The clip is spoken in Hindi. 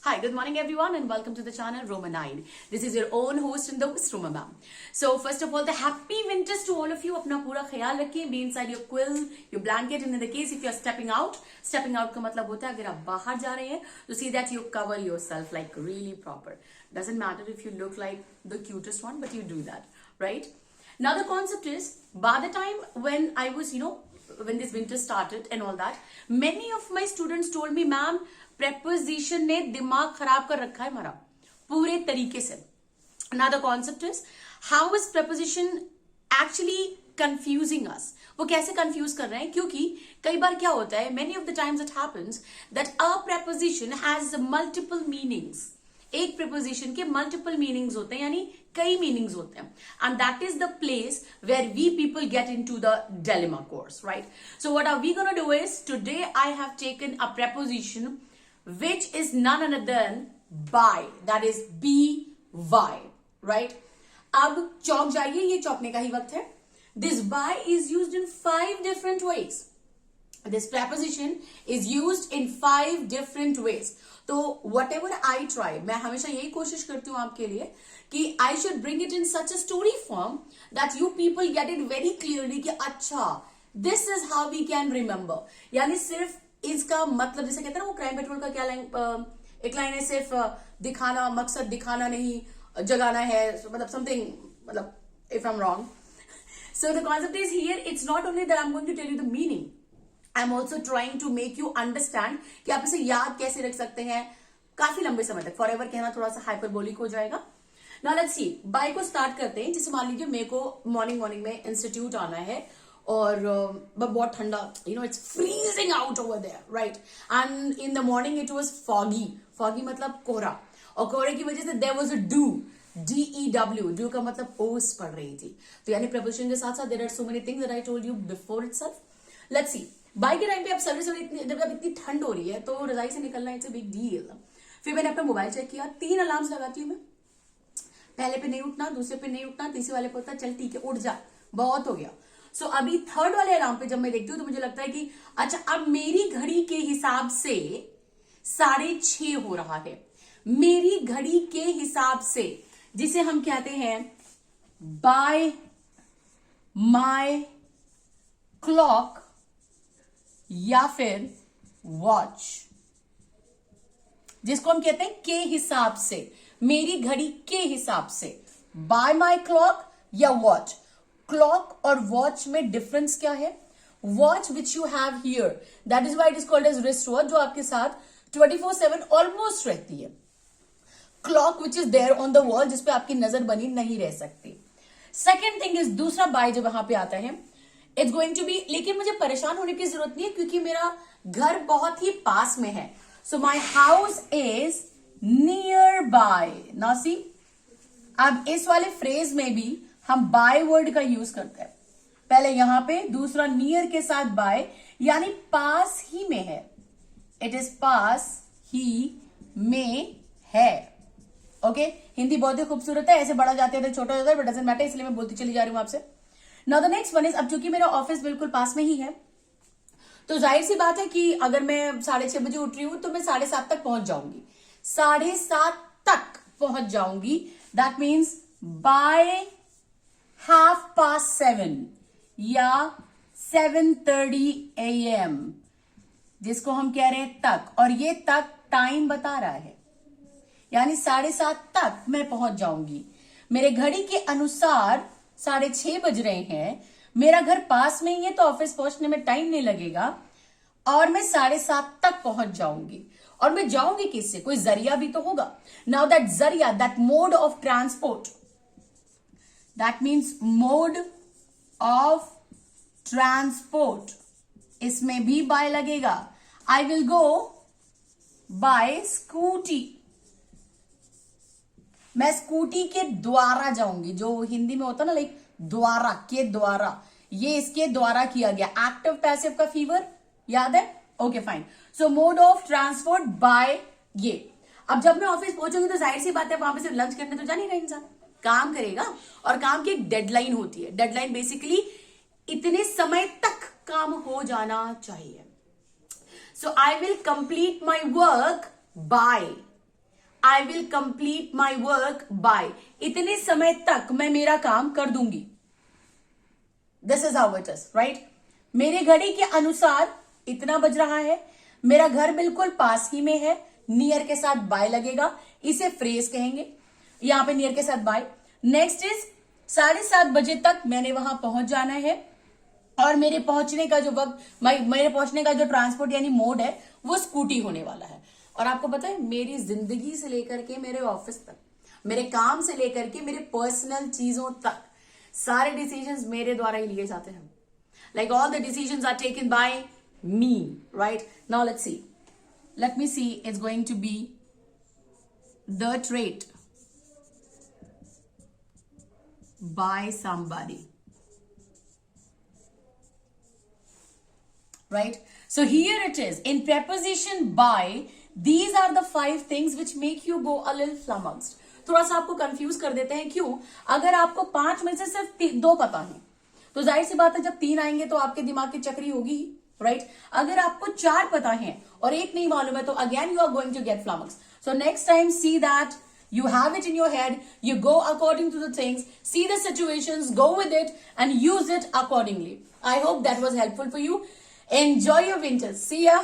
Hi, good morning everyone and welcome to the channel Roma 9. This is your own host and the host Roma ma'am. So first of all, the happy winters to all of you. अपना पूरा ख्याल रखें. Be inside your quill, your blanket, and in the case if you are stepping out का मतलब होता है अगर आप बाहर जा रहे हैं तो see that you cover yourself like really proper. Doesn't matter if you look like the cutest one, but you do that, right? Now the concept is, by the time when I was, when this winter started and all that, many of my students told me, ma'am, preposition ने दिमाग खराब कर रखा है हमारा पूरे तरीके से. Now the concept is, how is preposition actually confusing us? वो कैसे confuse कर रहे हैं? क्योंकि कई बार क्या होता है, many of the times it happens that a preposition has multiple meanings. एक preposition के multiple meanings होते हैं, यानी कई meanings होते हैं, and that is the place where we people get into the dilemma course, right? So what are we gonna do is, today I have taken a preposition which is none other than by, that is by, right? अब चौक जाइए, ये चौकने का ही वक्त है. This by is used in 5 different ways. This preposition is used in 5 different ways. तो whatever I try, मैं हमेशा यही कोशिश करती हूँ आपके लिए कि I should bring it in such a story form that you people get it very clearly कि अच्छा, this is how we can remember. यानी सिर्फ इसका मतलब, जैसे कहते हैं ना वो क्राइम पेट्रोल का क्या लाइन, एक लाइन है, सिर्फ दिखाना, मकसद दिखाना नहीं, जगाना है, मतलब something, मतलब if I'm wrong. So the concept is here, it's not only that I'm going to tell you the meaning, I'm also trying to make you understand कि आप इसे याद कैसे रख सकते हैं काफी लंबे समय तक. फॉरएवर कहना थोड़ा सा हाइपरबोलिक हो जाएगा. Now let's see, बाय को स्टार्ट करते हैं. जैसे मान लीजिए मेरे को मॉर्निंग में इंस्टीट्यूट आना है और बहुत ठंडा, it's freezing out over there, right? And in the morning it was foggy मतलब कोहरा, और कोहरे की वजह से there was a dew, dew का मतलब ओस पड़ रही थी. तो यानी preposition के साथ साथ there are so many things that I told you before itself. Let's see, by के टाइम पे आप सवेरे जब इतनी ठंड हो रही है तो रजाई से निकलना इट्स अ बिग डील. फिर मैंने अपना मोबाइल चेक किया, 3 अलार्म्स लगाती हूँ मैं. पहले पे नहीं उठना, दूसरे पे नहीं उठना, तीसरे वाले पे होता चल ठीक है उठ जा, बहुत हो गया. सो अभी थर्ड वाले अलार्म पे जब मैं देखती हूँ तो मुझे लगता है कि अच्छा, अब मेरी घड़ी के हिसाब से 6:30 हो रहा है. मेरी घड़ी के हिसाब से, जिसे हम कहते हैं बाय माय क्लॉक या फिर वॉच, जिसको हम कहते हैं के हिसाब से, मेरी घड़ी के हिसाब से, बाय माय क्लॉक या वॉच. क्लॉक और वॉच में डिफरेंस क्या है? Watch which you have here, that is why it is called as wrist watch, जो आपके साथ 24/7 ऑलमोस्ट रहती है. Clock which is there on the wall, जिसपे आपकी नजर बनी नहीं रह सकती. सेकेंड थिंग इज, दूसरा बाय जब वहां पे आता है, इट्स गोइंग टू बी, लेकिन मुझे परेशान होने की जरूरत नहीं है क्योंकि मेरा घर बहुत ही पास में है. So my house is nearby. Now see, अब इस वाले फ्रेज में भी हम बाय वर्ड का यूज करते हैं. पहले यहां पे, दूसरा नियर के साथ बाय, यानी पास ही में है. इट इज पास ही में है. ओके, हिंदी बहुत ही खूबसूरत है, ऐसे बढ़ा जाते हैं तो छोटा हो जाता है, बट डजंट मैटर, इसलिए मैं बोलती चली जा रही हूं आपसे. Now the next one is, अब चूंकि मेरा ऑफिस बिल्कुल पास में ही है तो जाहिर सी बात है कि अगर मैं 6:30 बजे उठ रही हूं तो मैं 7:30 तक पहुंच जाऊंगी. 7:30 तक पहुंच जाऊंगी, दैट मीन्स बाय 7:30 या 7:30 AM, जिसको हम कह रहे हैं तक, और ये तक टाइम बता रहा है, यानी 7:30 तक मैं पहुंच जाऊंगी. मेरे घड़ी के अनुसार 6:30 बज रहे हैं, मेरा घर पास में ही है तो ऑफिस पहुंचने में टाइम नहीं लगेगा, और मैं 7:30 तक पहुंच जाऊंगी. और मैं जाऊंगी किससे? कोई जरिया भी तो होगा. नाउ दैट जरिया, that mode of transport, that means mode of transport, इसमें भी बाय लगेगा. I will go bye scooty, मैं स्कूटी के द्वारा जाऊंगी, जो हिंदी में होता ना लाइक द्वारा, के द्वारा, ये इसके द्वारा किया गया. एक्टिव पैसिव का फीवर याद है? Okay fine. So mode of transport bye ये. अब जब मैं ऑफिस पहुंचूंगी तो जाहिर सी बात है वहां पे सिर्फ लंच करने तो जा नहीं रहा इंसान, काम करेगा, और काम की एक डेडलाइन होती है. डेडलाइन बेसिकली इतने समय तक काम हो जाना चाहिए. So I will complete my work by I will complete my work by, इतने समय तक मैं मेरा काम कर दूंगी. This is how it is, right. मेरे घड़ी के अनुसार इतना बज रहा है, मेरा घर बिल्कुल पास ही में है, नियर के साथ बाय लगेगा, इसे फ्रेज कहेंगे. यहां पे नियर के साथ बाय. नेक्स्ट इज 7:30 बजे तक मैंने वहां पहुंच जाना है, और मेरे पहुंचने का जो वक्त, मेरे पहुंचने का जो ट्रांसपोर्ट यानी मोड है वो स्कूटी होने वाला है. और आपको पता है मेरी जिंदगी से लेकर के मेरे ऑफिस तक, मेरे काम से लेकर के मेरे पर्सनल चीजों तक सारे डिसीजंस मेरे द्वारा ही लिए जाते हैं. Like all the decisions are taken by me, right. Now let's see, let me see, it's going to be the trait by somebody, right. So here it is in preposition by. These are the 5 things which make you go a little flummoxed. थोड़ा सा आपको कंफ्यूज कर देते हैं. क्यों? अगर आपको 5 में से सिर्फ 2 पता है तो जाहिर सी बात है जब 3 आएंगे तो आपके दिमाग की चक्री होगी, राइट. अगर आपको 4 पता है और 1 नहीं मालूम है तो again you are going to get flummox. So next time see that you have it in your head, you go according to the things, see the situations, go with it and use it accordingly. I hope that was helpful for you. Enjoy your winters. See ya.